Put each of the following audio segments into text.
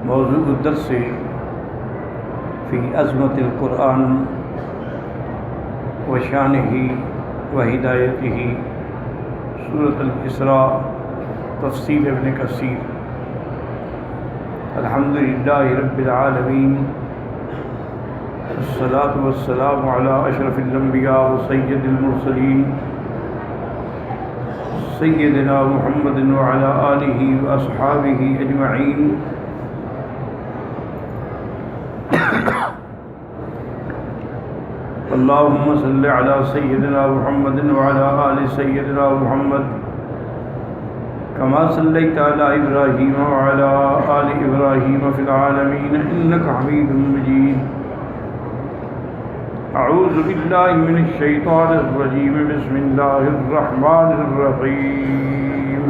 موضوع الدرس في عظمة القرآن وشانه وهدايته سورة الإسراء تفسير ابن كثير. الحمد لله رب العالمين والصلاة والسلام على أشرف الأنبياء وسيد المرسلين سيدنا محمد وعلى آله وأصحابه أجمعين. اللهم صل على سيدنا محمد وعلى آل سيدنا محمد كما صليت على إبراهيم وعلى آل إبراهيم في العالمين إنك حميد مجيد. أعوذ بالله من الشيطان الرجيم. بسم الله الرحمن الرحيم.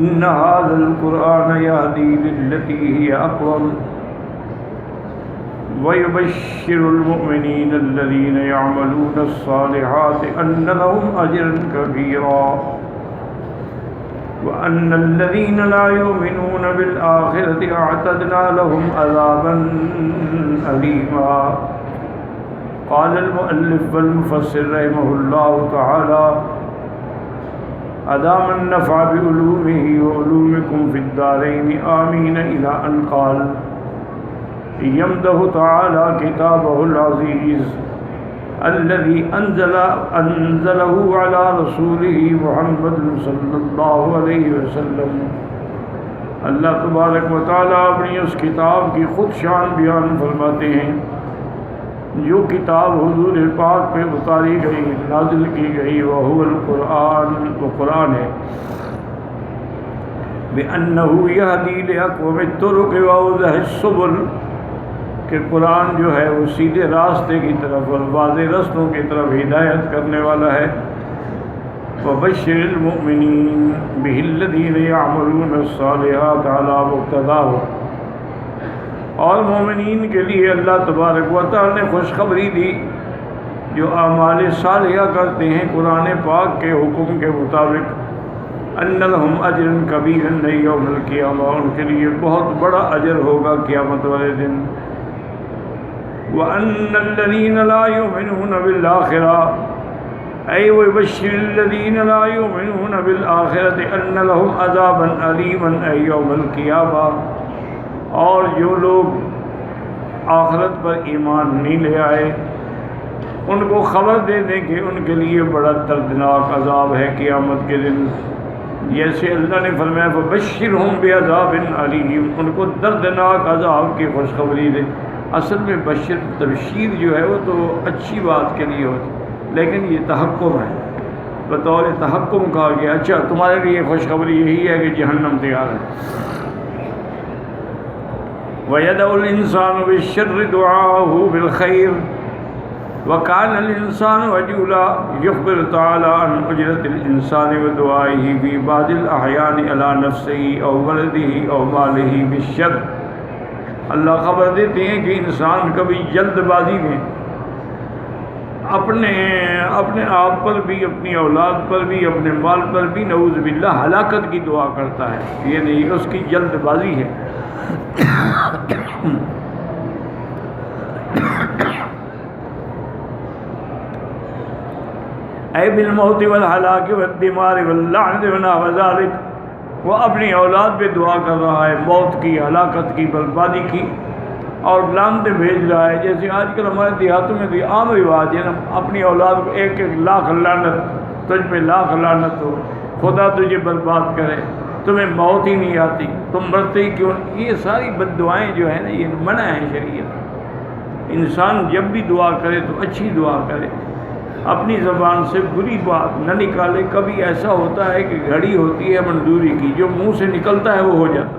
إن هذا القرآن يهدي للتي هي أقوم ويبشر المؤمنين الذين يعملون الصالحات أن لهم أجرا كبيرا وأن الذين لا يؤمنون بالآخرة أعتدنا لهم عذابا أليما. قال المؤلف والمفسر رحمه الله تعالى: أدام النفع بعلومه وعلومكم في الدارين آمين، إلى أن قال: يمدح تعالى كتابه العزيز الذي أنزله على رسوله محمد صلی اللہ علیہ وسلم. اللہ تبارک و تعالیٰ اپنی اس کتاب کی خود شان بیان فرماتے ہیں جو کتاب حضور پاک پہ اتاری گئی، نازل کی گئی. وہو القرآن، وہ قرآن ہے. بأنه يهدي لأقوم الطرق وأوضح السبل، کہ قرآن جو ہے وہ سیدھے راستے کی طرف اور واضح رستوں کی طرف ہدایت کرنے والا ہے. وبشر المؤمنین به الذین یعملون الصالحات علی مقتضاہ، اور مومنین کے لیے اللہ تبارک و تعالی نے خوشخبری دی جو اعمال صالحہ کرتے ہیں قرآن پاک کے حکم کے مطابق. ان لهم اجرا کبیرا یوم القیامہ، ان کے لیے بہت بڑا اجر ہوگا قیامت والے دن. وَأَنَّ الَّذِينَ لَا يُؤْمِنُونَ بِالْآخِرَةِ أَيْ وَيُبَشِّرُ الَّذِينَ لَا يُؤْمِنُونَ بِالْآخِرَةِ أَنَّ لَهُمْ عَذَابًا أَلِيمًا أَيْ يَوْمَ الْقِيَامَةِ، اور جو لوگ آخرت پر ایمان نہیں لے آئے ان کو خبر دے دیں کہ ان کے لیے بڑا دردناک عذاب ہے قیامت کے دن. جیسے اللہ نے فرمایا فَبَشِّرْهُمْ بِعَذَابٍ أَلِيمٍ، ان کو دردناک عذاب کی خوشخبری دے. اصل میں بشر تبشیر جو ہے وہ تو اچھی بات کے لیے ہوتی، لیکن یہ تحکم ہے، بطور تحکم کہا گیا اچھا تمہارے لیے خوشخبری یہی ہے کہ جہنم تیار ہے. وَيَدْعُ الْإِنسَانُ بِالشَّرِّ دُعَاءَهُ بِالْخَيْرِ وَكَانَ الْإِنسَانُ عَجُولًا. يُخْبِرُ تَعَالَىٰ عَنْ أُجْرَةِ الْإِنسَانِ وَدُعَائِهِ فِي بَعْضِ الْأَحْيَانِ عَلَىٰ نَفْسِهِ أَوْ وَلَدِهِ أَوْ مَالِهِ بِالشَّرِّ. اللہ خبر دیتے ہیں کہ انسان کبھی جلد بازی میں اپنے آپ پر بھی، اپنی اولاد پر بھی، اپنے مال پر بھی نعوذ باللہ ہلاکت کی دعا کرتا ہے. یہ نہیں، اس کی جلد بازی ہے. اے بالموت والہلاک والدمار واللعنت ونحو ذلک، وہ اپنی اولاد پہ دعا کر رہا ہے موت کی، ہلاکت کی، بربادی کی، اور لعنتیں بھیج رہا ہے. جیسے آج کل ہمارے دیہاتوں میں بھی عام رواج ہے نا، اپنی اولاد کو 1-1 لاکھ لعنت، تجھ پہ لاکھ لعنت ہو، خدا تجھے برباد کرے، تمہیں موت ہی نہیں آتی، تم مرتے ہی کیوں. یہ ساری بد دعائیں جو ہیں نا یہ منع ہیں شریعت. انسان جب بھی دعا کرے تو اچھی دعا کرے، اپنی زبان سے بری بات نہ نکالے. کبھی ایسا ہوتا ہے کہ گھڑی ہوتی ہے منظوری کی، جو منہ سے نکلتا ہے وہ ہو جاتا.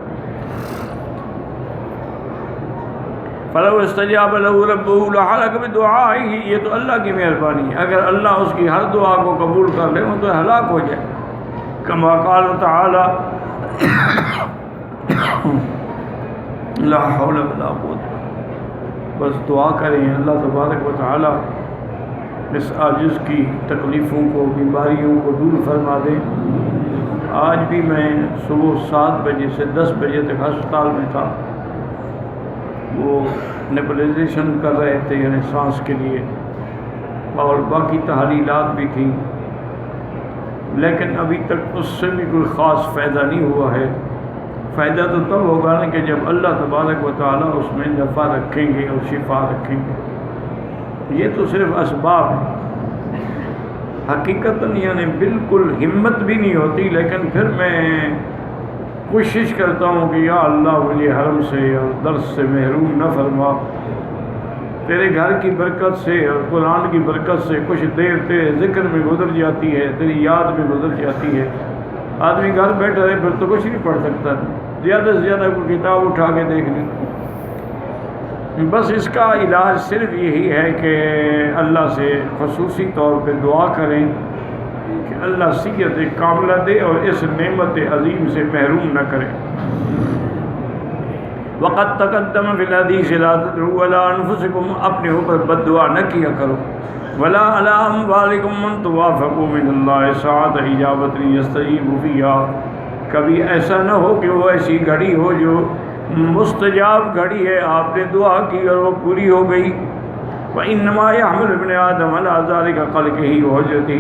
فَلَوْ اسْتَجَابَ لَهُ رَبُّهُ لَحَلَكَ بِدُعَائِهِ، یہ تو اللہ کی مہربانی ہے. اگر اللہ اس کی ہر دعا کو قبول کر لے وہ تو ہلاک ہو جائے. كما قال تعالی لا حول ولا قوت. بس دعا کریں اللہ تبارک و تعالی اس عاجز کی تکلیفوں کو، بیماریوں کو دور فرما دے۔ آج بھی میں صبح 7 بجے سے 10 بجے تک ہسپتال میں تھا، وہ نیبولائزیشن کر رہے تھے یعنی سانس کے لیے، اور باقی تحلیلات بھی تھیں، لیکن ابھی تک اس سے بھی کوئی خاص فائدہ نہیں ہوا ہے۔ فائدہ تو تب ہوگا نا کہ جب اللہ تبارک و تعالیٰ اس میں نفع رکھیں گے اور شفا رکھیں گے۔ یہ تو صرف اسباب ہیں، حقیقتاً یعنی بالکل ہمت بھی نہیں ہوتی، لیکن پھر میں کوشش کرتا ہوں کہ یا اللہ مجھے حرم سے اور درس سے محروم نہ فرما، تیرے گھر کی برکت سے اور قرآن کی برکت سے کچھ دیر تیرے ذکر میں گزر جاتی ہے، تیری یاد میں گزر جاتی ہے۔ آدمی گھر بیٹھا رہے پھر تو کچھ نہیں پڑھ سکتا، زیادہ سے زیادہ کوئی کتاب اٹھا کے دیکھ لی۔ بس اس کا علاج صرف یہی ہے کہ اللہ سے خصوصی طور پہ دعا کریں کہ اللہ صحت کاملہ دے اور اس نعمت عظیم سے محروم نہ کرے۔ وقت تقدم فی الحدیث لا تدعوا علی انفسکم، اپنے اوپر بد دعا نہ کیا کرو، ولا علی اموالکم من توافقوا من اللہ ساعۃ اجابۃ یستجیب فیہا، کبھی ایسا نہ ہو کہ وہ ایسی گھڑی ہو جو مستجاب گھڑی ہے، آپ نے دعا کی اور وہ پوری ہو گئی۔ وانما یحمل ابن آدم علی ذلک قلقہ وحجتہ،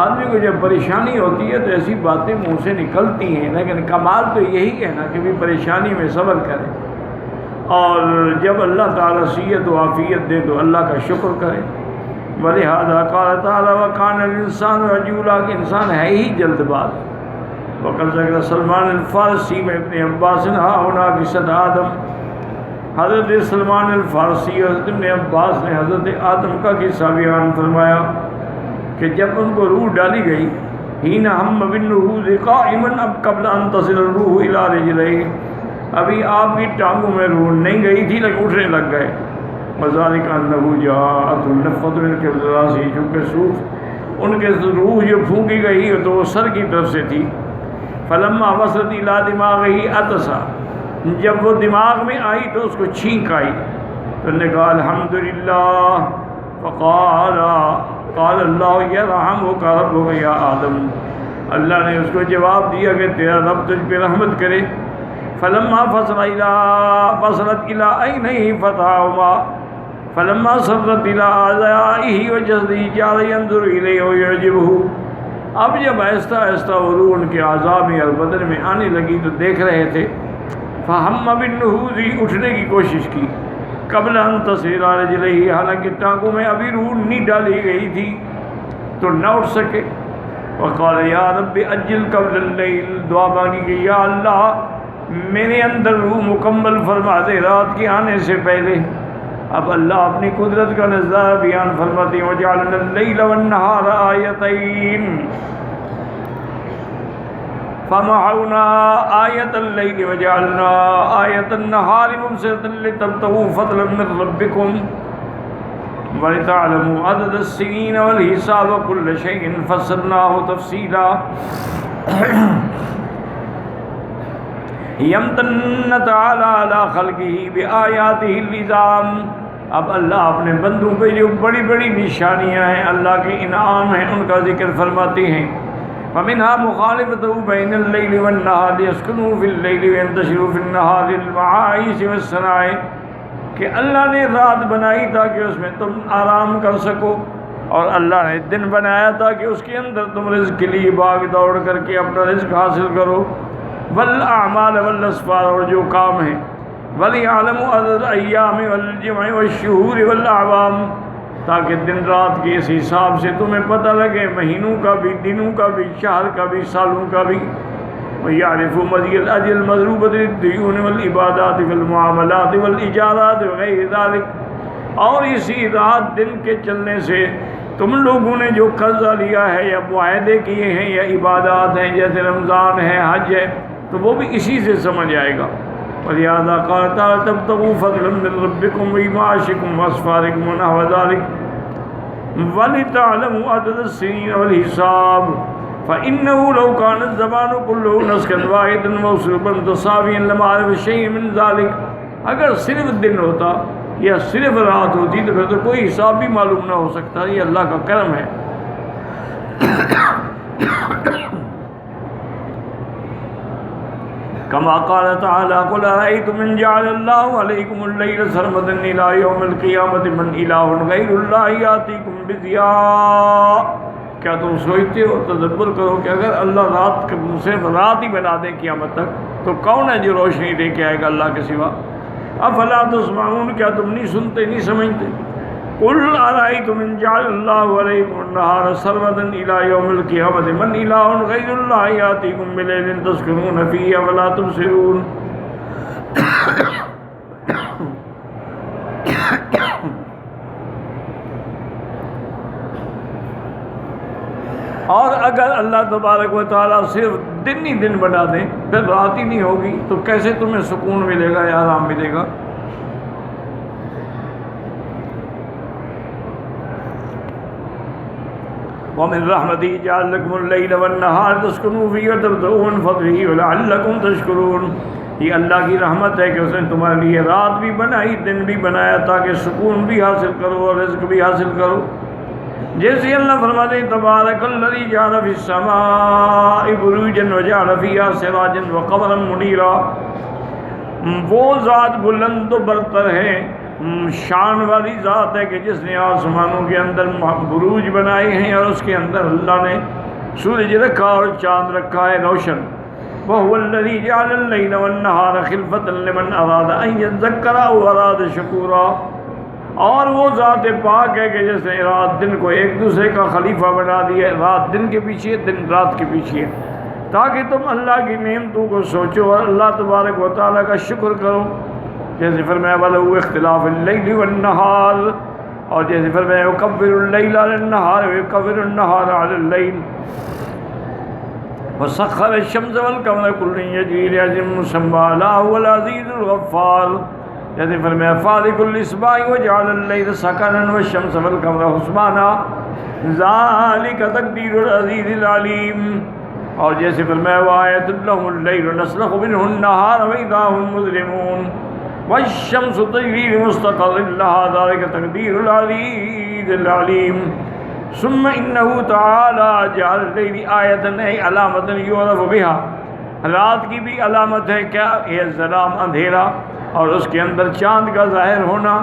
آدمی کو جب پریشانی ہوتی ہے تو ایسی باتیں منہ سے نکلتی ہیں، لیکن کمال تو یہی ہے نا کہ بھی پریشانی میں صبر کرے، اور جب اللہ تعالیٰ صحت و عافیت دے تو اللہ کا شکر کرے۔ ولہذا قال تعالیٰ وکان الانسان عجولا، کہ انسان ہے ہی جلد باز۔ وقد ذکر سلمان الفارسی میں ابن عباس ہا ہونا قصۃ آدم، حضرت سلمان الفارسی اور حضرت ابن عباس نے حضرت آدم کا قصہ بیان فرمایا کہ جب ان کو روح ڈالی گئی، حین ہم بالنشوز قائما، اب قبل ان تصل الروح الی رجلیہ، ابھی آپ کی ٹانگوں میں روح نہیں گئی تھی لیکن اٹھنے لگ گئے۔ وذالک انہ جاءت النفخۃ من قبل راسہ، چونکہ سوف ان کے روح جو پھونکی گئی تو وہ سر کی طرف سے تھی۔ فلما وصلت الی دماغہ عطسا، جب وہ دماغ میں آئی تو اس کو چھینک آئی، تو انہوں نے کہا الحمدللہ، فقال قال اللہ یرحمک ربک یا آدم، اللہ نے اس کو جواب دیا کہ تیرا رب تجھ پہ رحمت کرے۔ فلما فصلت الی عینیہ فتحہما، فلما صرت الی اعضائہ وجسدہ جعل ینظر الیہ ویعجبہ، اب جب آہستہ آہستہ وہ روح ان کے اعضاء میں اور بدن میں آنے لگی تو دیکھ رہے تھے۔ فہم بالنشوز، اٹھنے کی کوشش کی، قبل ان تصل الی رجلیہ، حالانکہ ٹانگوں میں ابھی روح نہیں ڈالی گئی تھی تو نہ اٹھ سکے۔ وقال یا رب اجل قبل اللیل، دعا مانگی کہ یا اللہ میرے اندر روح مکمل فرما دے رات کے آنے سے پہلے۔ اب اللہ اپنی قدرت کا نظارہ بیان فرماتے ہیں وجعلنا اللیل والنہار آیتین، فمحونا آیت اللیل وجعلنا آیت النہار مبصرۃ لتبتغوا فضلا من ربکم ولتعلموا عدد السنین والحساب وكل شیء فصلناه تفصیلا۔ یمتن تعالی علی خلقہ بآیاتہ العظام، اب اللہ اپنے بندوں پہ جو بڑی بڑی نشانیاں ہیں، اللہ کے انعام ہیں، ان کا ذکر فرماتے ہیں۔ فمنها مخالفته بین اللیل والنہار لیسکنوا فی اللیل وینتشروا فی النہار للمعایش والصنائع، کہ اللہ نے رات بنائی تاکہ اس میں تم آرام کر سکو، اور اللہ نے دن بنایا تاکہ اس کے اندر تم رزق کے لیے بھاگ دوڑ کر کے اپنا رزق حاصل کرو۔ والاعمال والاسفار، اور جو کام ہیں، وَلِيَعْلَمُوا عَدَدَ الْأَيَّامِ وَالْجُمَعِ وَالشُّهُورِ وَالْأَعْوَامِ، تاکہ دن رات کے اس حساب سے تمہیں پتہ لگے، مہینوں کا بھی، دنوں کا بھی، شہر کا بھی، سالوں کا بھی۔ وَيَعْرِفُوا مَضِيَ الْأَجْلِ الْمَضْرُوبَةِ لِلدِّيُونِ وَالْعِبَادَاتِ وَالْمُعَامَلَاتِ وَالْإِجَارَاتِ وَغَيْرِ ذَلِكَ، اور اسی رات دن کے چلنے سے تم لوگوں نے جو قرضہ لیا ہے یا معاہدے کیے ہیں یا عبادات ہیں جیسے رمضان ہے، حج ہے، تو وہ بھی اسی سے سمجھ آئے گا۔ ولہذا قال تعالی تبتغوا فضلا من ربکم ومعاشکم واسفارکم ونحو ذلک ولتعلموا عدد السنین والحساب فإنه لو كان الزمان كله نسكا واحدا موصوبا تصافيا لما عرف شيء من ذلك، اگر صرف دن ہوتا یا صرف رات ہوتی تو پھر تو کوئی حساب بھی معلوم نہ ہو سکتا. یہ اللہ کا کرم ہے. کما قال تعالی قل ارأیتم ان جعل اللہ علیکم اللیل سرمدا الی یوم القیامۃ من الہ غیر اللہ یاتیکم بضیاء. کیا تم سوچتے ہو، تدبر کرو کہ اگر اللہ رات صرف رات ہی بنا دے قیامت تک تو کون ہے جو روشنی لے کے آئے گا اللہ کے سوا؟ افلا تسمعون، کیا تم نہیں سنتے، نہیں سمجھتے؟ قل ارأیتم ان جعل اللہ علیکم النہار سرمدا الی یوم القیامۃ من الہ غیر اللہ یاتیکم بلیل تسکنون فیہ افلا تبصرون. اور اگر اللہ تبارک و تعالیٰ صرف دن ہی دن بنا دیں پھر رات ہی نہیں ہوگی تو کیسے تمہیں سکون ملے گا یا آرام ملے گا؟ وَمِن رَحْمَتِهِ جَعَلَ لَكُمُ اللَّيْلَ وَالنَّهَارَ تَسْكُنُوا فِيهِ وَتَبْتَغُوا مِن فَضْلِهِ وَلَعَلَّكُمْ تَشْكُرُونَ. یہ اللہ کی رحمت ہے کہ اس نے تمہارے لیے رات بھی بنائی، دن بھی بنایا تاکہ سکون بھی حاصل کرو اور رزق بھی حاصل کرو. جیسے اللہ فرماتے ہیں تبارک الذی جعل فی السماء بروجا وجعل فیہا سراجا وقمرا منیرا. وہ ذات بلند و برتر ہے، شان والی ذات ہے کہ جس نے آسمانوں کے اندر بروج بنائے ہیں اور اس کے اندر اللہ نے سورج رکھا اور چاند رکھا ہے روشن. وَهُوَ الَّذِي جَعَلَ اللَّيْلَ وَالنَّهَارَ خِلْفَةً لِمَنْ أَرَادَ أَن يَذَّكَّرَ أَوْ أَرَادَ شَكُورًا. اور وہ ذات پاک ہے کہ جس نے رات دن کو ایک دوسرے کا خلیفہ بنا دیا ہے، رات دن کے پیچھے دن رات کے پیچھے، تاکہ تم اللہ کی نعمتوں کو سوچو اور اللہ تبارک و تعالیٰ کا شکر کرو. جیسے فرمایا وَلَهُ اخْتِلَافُ اللَّيْلِ وَالنَّهَارِ، اور جیسے فرمایا يُكَبِّرُ اللَّيْلَ عَلَى النَّهَارِ وَيُكَبِّرُ النَّهَارَ عَلَى اللَّيْلِ وَسَخَّرَ الشَّمْسَ وَالْقَمَرَ كُلٌّ يَجْرِي لِأَجَلٍ مُّسَمًّى أَلَا هُوَ الْعَزِيزُ الْغَفَّارُ. جیسے فرمایا فالق الإصباح وجعل الليل سكنا والشمس والقمر حسبانا ذلك تقدير العزيز العليم. اور جیسے فرمایا وآية لهم الليل نسلخ منه النهار وإذا هم مظلمون والشمس تجري لمستقر لها ذلك تقدير العزيز العليم. ثم إنه تعالى جعل الليل آية أي علامة يعرف بها. رات کی بھی علامت ہے کیا؟ یہ ظلام اندھیرا اور اس کے اندر چاند کا ظاہر ہونا،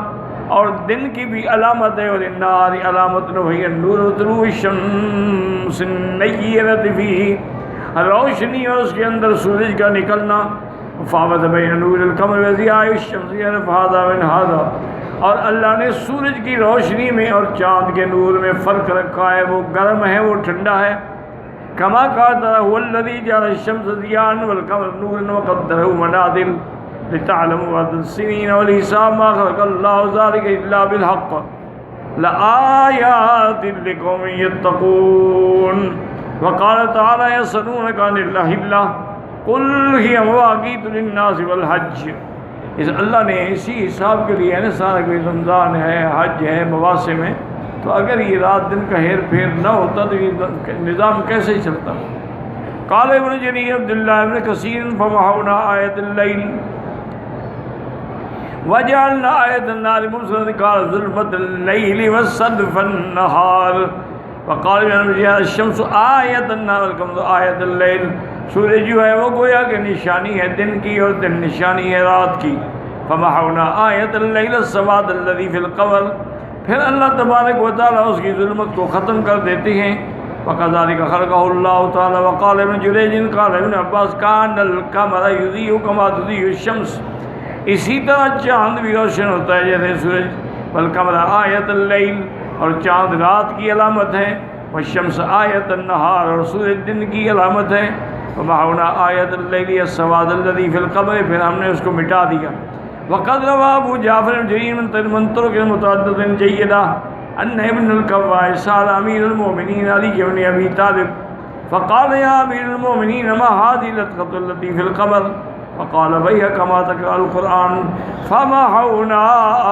اور دن کی بھی علامت ہے اور النہار علامت وہی النور طلوع الشمس النیرۃ فیہ، روشنی اور اس کے اندر سورج کا نکلنا. فاوت بین نور القمر وضیاء الشمس یعرف هذا من هذا. اور اللہ نے سورج کی روشنی میں اور چاند کے نور میں فرق رکھا ہے، وہ گرم ہے وہ ٹھنڈا ہے. کما قال هو الذی جعل الشمس ضیاء والقمر نورا وقدره منازل لتعلموا عدد السنين والحساب ما خلق الله ذلك الا بالحق لآيات لقوم يتقون. وقال تعالى يسألونك عن الأهلة قل هي مواقيت للناس والحج. اس اللہ نے اسی حساب کے لیے نا سارا کوئی رمضان ہے، حج ہے، مواسم ہے، تو اگر یہ رات دن کا ہیر پھیر نہ ہوتا تو یہ نظام کیسے چلتا؟ قال ابن جریر عبداللہ ابن کثیر فمحونا آیت اللیل وجعلنا آیت النار مبصرة قال ظلمت اللیل وصدف النہار. وقال ابن جریر الشمس آیت النار والقمر آیت اللیل. سورج جو ہے وہ گویا کہ نشانی ہے دن کی اور دن نشانی ہے رات کی. فمحونا آیت اللیل السواد الذی فی القمر. پھر اللہ تبارک و تعالیٰ اس کی ظلمت کو ختم کر دیتے ہیں. وَكَذَلِكَ خَلَقَهُ اللَّهُ تَعَالَى. وَقَالَ ابن جُرَيْجٍ قَالَ ابن عباس كَانَ الْقَمَرَ يُضِيءُ كَمَا تُضِيءُ الشَّمْسُ. اسی طرح چاند بھی روشن ہوتا ہے جیسے سورج. وَالْقَمَرَ آیَةَ اللَّيْلِ. اور چاند رات کی علامت ہے. وَالشَّمْسُ آیَةَ النَّهَارِ. اور سورج دن کی علامت ہے. وَمَحَوْنَا آیَةَ اللَّيْلِ السَّوَادَ الَّذِي فِي الْقَمَرِ. پھر ہم نے اس کو مٹا دیا. وقد روى ابو جعفر الجرير من طرق متعدد جيدة ان ابن الكوّاء سأل امير المؤمنين علي بن ابي طالب فقال يا امير المؤمنين ما هذه اللطخة التي في القمر؟ فقال وهي كما تقرأ القرآن فمحونا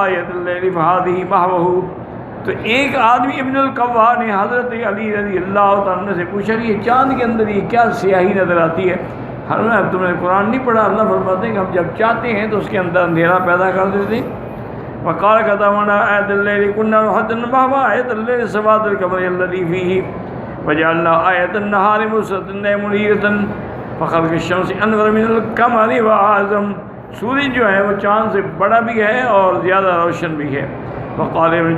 آية الليل فهذه محوه. تو ایک آدمی ابن الکوّاء نے حضرت علی رضی اللہ تعالیٰ سے پوچھا یہ چاند کے اندر یہ کیا سیاہی نظر آتی ہے؟ تم نے قرآن نہیں پڑھا؟ اللہ فرماتے ہیں کہ ہم جب چاہتے ہیں تو اس کے اندر اندھیرا پیدا کر دیتے ہیں. وقال كتبنا آية الليل كنا نحدث بها آية الليل سواد القمر الذي فيه وجعلنا آية النهار مبصرة منيرة فخلق الشمس انور من القمر واعظم، سورج جو ہے وہ چاند سے بڑا بھی ہے اور زیادہ روشن بھی ہے۔ وقال ابن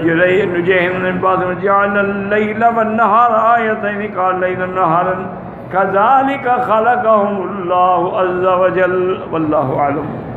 نجيح من بعد جعلنا الليل والنهار آيتين قال ليلا نهارا كذلك خلقهم الله عز وجل والله أعلم۔